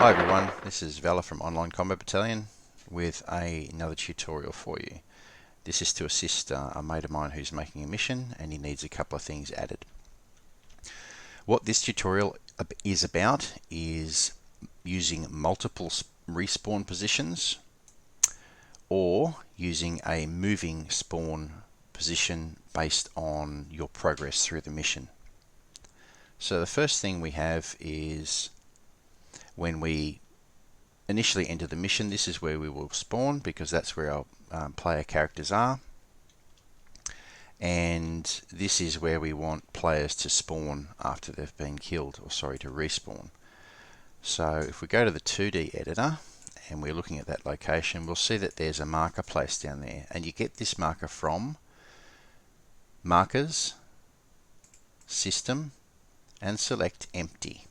Hi everyone, this is Vela from Online Combat Battalion with another tutorial for you. This is to assist a mate of mine who's making a mission and he needs a couple of things added. What this tutorial is about is using multiple respawn positions or using a moving spawn position based on your progress through the mission. So the first thing we have is when we initially enter the mission, this is where we will spawn because that's where our player characters are, and this is where we want players to spawn after they've been killed, or sorry, to respawn. So if we go to the 2D editor and we're looking at that location, we'll see that there's a marker placed down there, and you get this marker from Markers, System, and select Empty.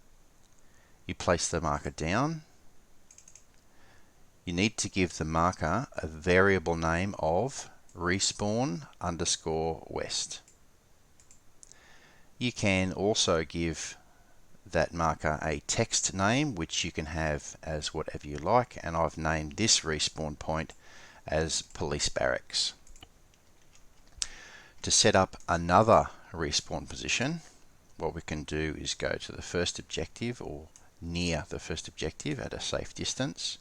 You place the marker down. You need to give the marker a variable name of respawn_west. You can also give that marker a text name, which you can have as whatever you like, and I've named this respawn point as Police Barracks. To set up another respawn position, what we can do is go to the first objective or near the first objective at a safe distance,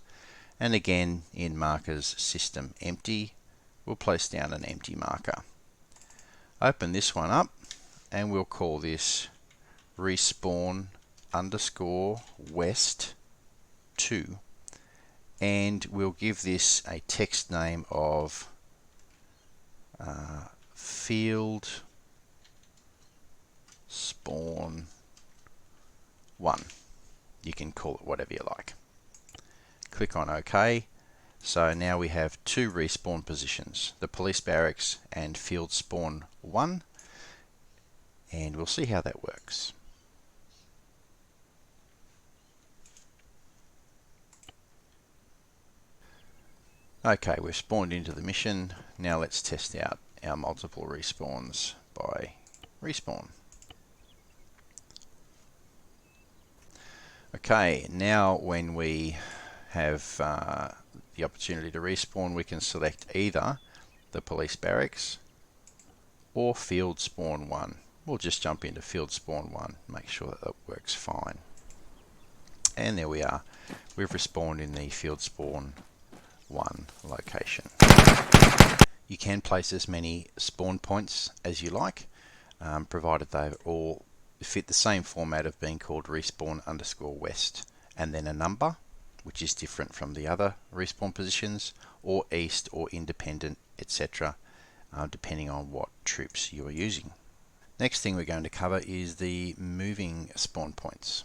and again in Markers, System, Empty, we'll place down an empty marker. Open this one up and we'll call this respawn_west 2, and we'll give this a text name of field spawn 1. You can call it whatever you like. Click on OK. So now we have two respawn positions, the police barracks and field spawn 1, and we'll see how that works. Okay, we've spawned into the mission. Now let's test out our multiple respawns by respawn. Okay, now when we have the opportunity to respawn, we can select either the police barracks or field spawn 1. We'll just jump into field spawn 1, make sure that that works fine. And there we are. We've respawned in the field spawn 1 location. You can place as many spawn points as you like, provided they all fit the same format of being called respawn_west and then a number, which is different from the other respawn positions, or east or independent, etc., depending on what troops you are using. Next thing we're going to cover is the moving spawn points.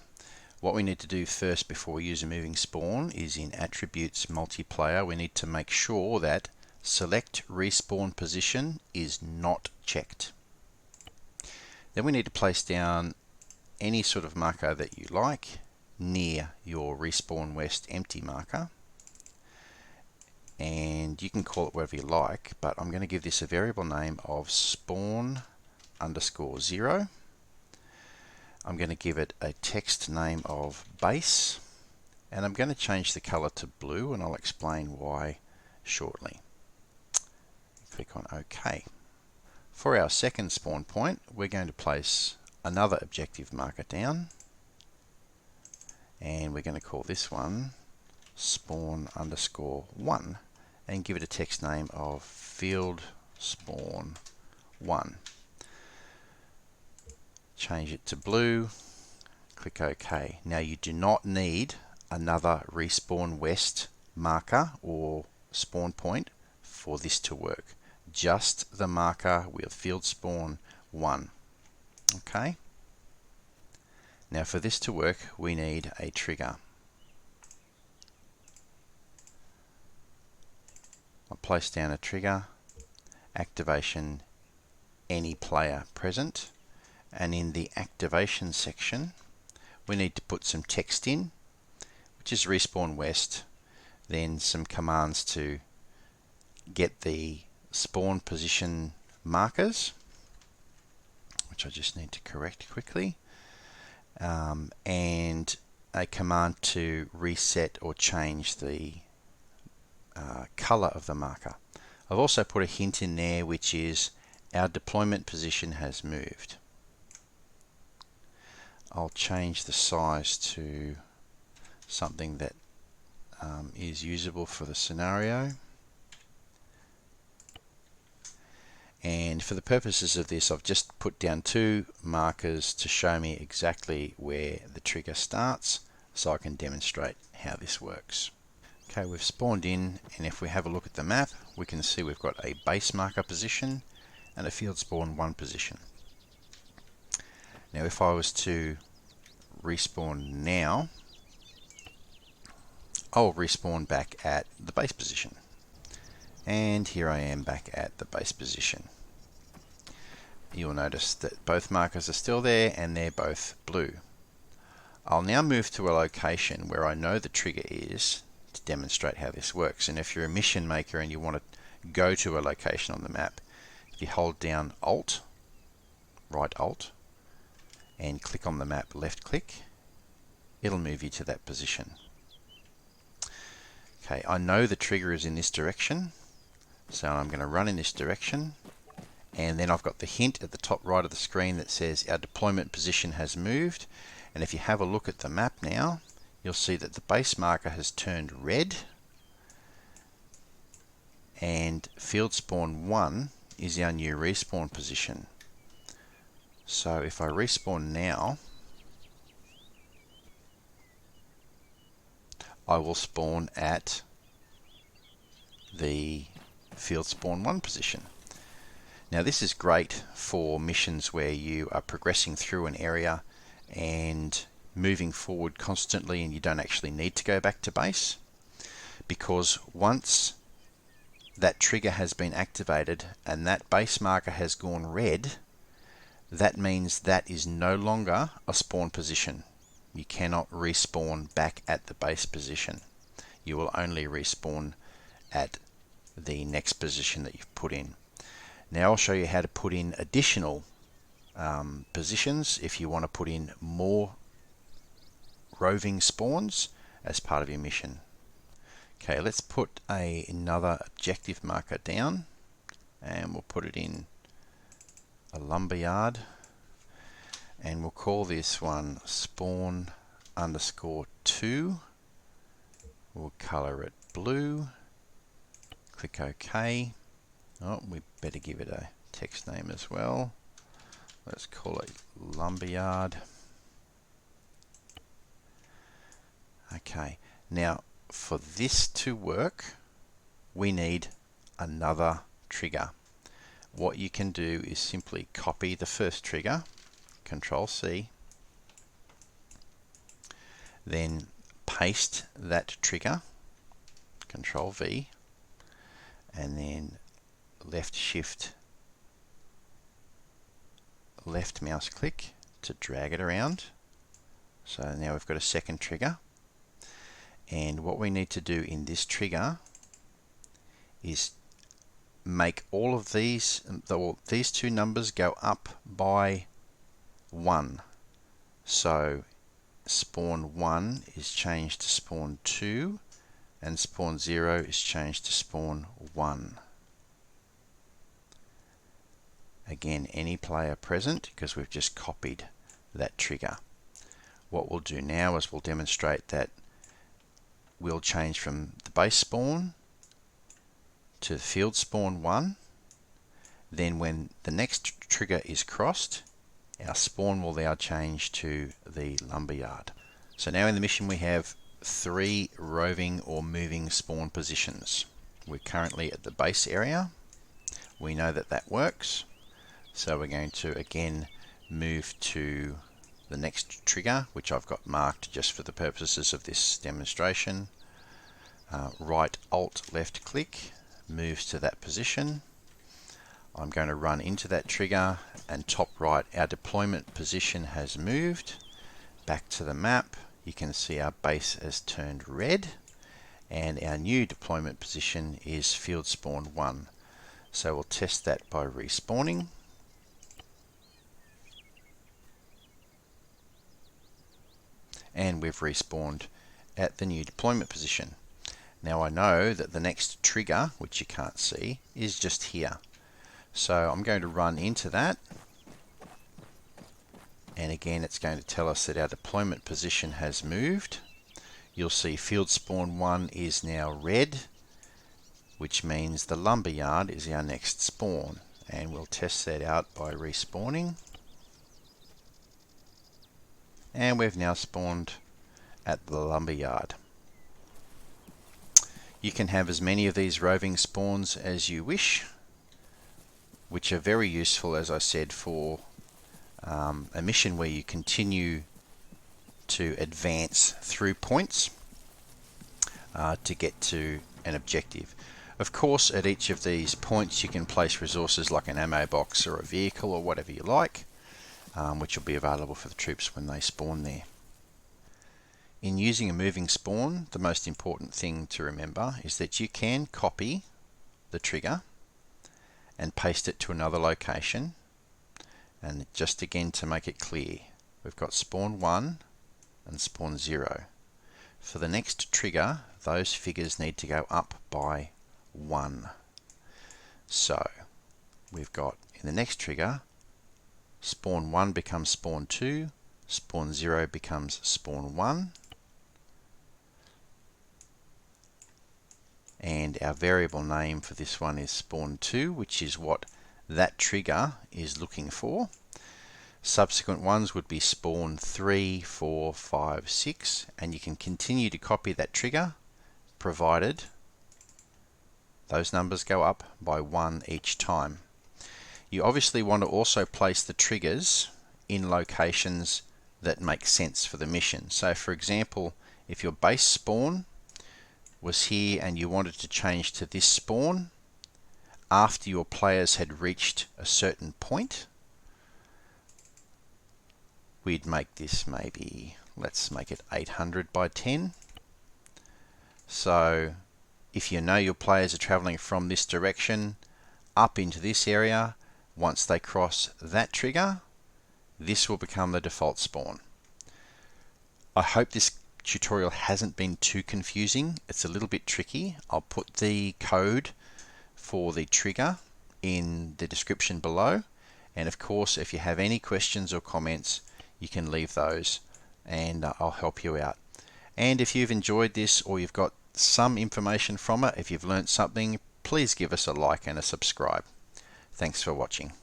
What we need to do first before we use a moving spawn is in Attributes Multiplayer, we need to make sure that Select Respawn Position is not checked. Then we need to place down any sort of marker that you like near your respawn west empty marker, and you can call it whatever you like, but I'm going to give this a variable name of spawn_0. I'm going to give it a text name of base, and I'm going to change the color to blue, and I'll explain why shortly. Click on OK. For our second spawn point, we're going to place another objective marker down, and we're going to call this one spawn_1 and give it a text name of field spawn 1. Change it to blue, click OK. Now you do not need another respawn west marker or spawn point for this to work. Just the marker with field spawn 1. Okay. Now for this to work, we need a trigger. I'll place down a trigger, activation any player present, and in the activation section we need to put some text in, which is respawn west, then some commands to get the spawn position markers, which I just need to correct quickly, and a command to reset or change the color of the marker. I've also put a hint in there, which is our deployment position has moved. I'll change the size to something that is usable for the scenario. And for the purposes of this, I've just put down 2 markers to show me exactly where the trigger starts, so I can demonstrate how this works. Okay, we've spawned in, and if we have a look at the map, we can see we've got a base marker position and a field spawn 1 position. Now if I was to respawn now, I'll respawn back at the base position. And here I am back at the base position. You'll notice that both markers are still there and they're both blue. I'll now move to a location where I know the trigger is to demonstrate how this works. And if you're a mission maker and you want to go to a location on the map, if you hold down Alt, right Alt, and click on the map, left click, it'll move you to that position. Okay, I know the trigger is in this direction, so I'm going to run in this direction, and then I've got the hint at the top right of the screen that says our deployment position has moved. And if you have a look at the map now, you'll see that the base marker has turned red, and field spawn 1 is our new respawn position. So if I respawn now, I will spawn at the field spawn 1 position. Now this is great for missions where you are progressing through an area and moving forward constantly and you don't actually need to go back to base, because once that trigger has been activated and that base marker has gone red, that means that is no longer a spawn position. You cannot respawn back at the base position. You will only respawn at the next position that you've put in. Now I'll show you how to put in additional positions if you want to put in more roving spawns as part of your mission. Okay, let's put another objective marker down, and we'll put it in a lumberyard, and we'll call this one spawn_2. We'll color it blue. Click OK. Oh, we better give it a text name as well. Let's call it lumberyard. Okay, now for this to work, we need another trigger. What you can do is simply copy the first trigger, Control C, then paste that trigger, Control V, and then left shift, left mouse click to drag it around. So now we've got a second trigger. And what we need to do in this trigger is make all of these 2 numbers go up by 1. So spawn 1 is changed to spawn 2, and spawn 0 is changed to spawn 1. Again, any player present, because we've just copied that trigger. What we'll do now is we'll demonstrate that we'll change from the base spawn to field spawn 1. Then when the next trigger is crossed, our spawn will now change to the lumberyard. So now in the mission we have 3 roving or moving spawn positions. We're currently at the base area. We know that that works. So we're going to again move to the next trigger, which I've got marked just for the purposes of this demonstration. Right Alt left click moves to that position. I'm going to run into that trigger, and top right, our deployment position has moved. Back to the map, you can see our base has turned red, and our new deployment position is field spawn 1. So we'll test that by respawning. and we've respawned at the new deployment position. Now I know that the next trigger, which you can't see, is just here. So I'm going to run into that, and again it's going to tell us that our deployment position has moved. You'll see field spawn 1 is now red, which means the lumberyard is our next spawn, and we'll test that out by respawning. And we've now spawned at the lumberyard. You can have as many of these roving spawns as you wish, which are very useful, as I said, for a mission where you continue to advance through points to get to an objective. Of course, at each of these points you can place resources like an ammo box or a vehicle or whatever you like, which will be available for the troops when they spawn there. In using a moving spawn, the most important thing to remember is that you can copy the trigger and paste it to another location. And just again to make it clear, we've got spawn 1 and spawn 0. For the next trigger, those figures need to go up by 1. So we've got in the next trigger, spawn 1 becomes spawn 2, spawn 0 becomes spawn 1, and our variable name for this one is spawn 2, which is what that trigger is looking for. Subsequent ones would be spawn 3, 4, 5, 6, and you can continue to copy that trigger provided those numbers go up by 1 each time. You obviously want to also place the triggers in locations that make sense for the mission. So for example, if your base spawn was here and you wanted to change to this spawn after your players had reached a certain point, we'd make this maybe, let's make it 800 by 10. So if you know your players are traveling from this direction up into this area, once they cross that trigger, this will become the default spawn. I hope this tutorial hasn't been too confusing. It's a little bit tricky. I'll put the code for the trigger in the description below, and of course if you have any questions or comments you can leave those and I'll help you out. And if you've enjoyed this or you've got some information from it, if you've learned something, please give us a like and a subscribe. Thanks for watching.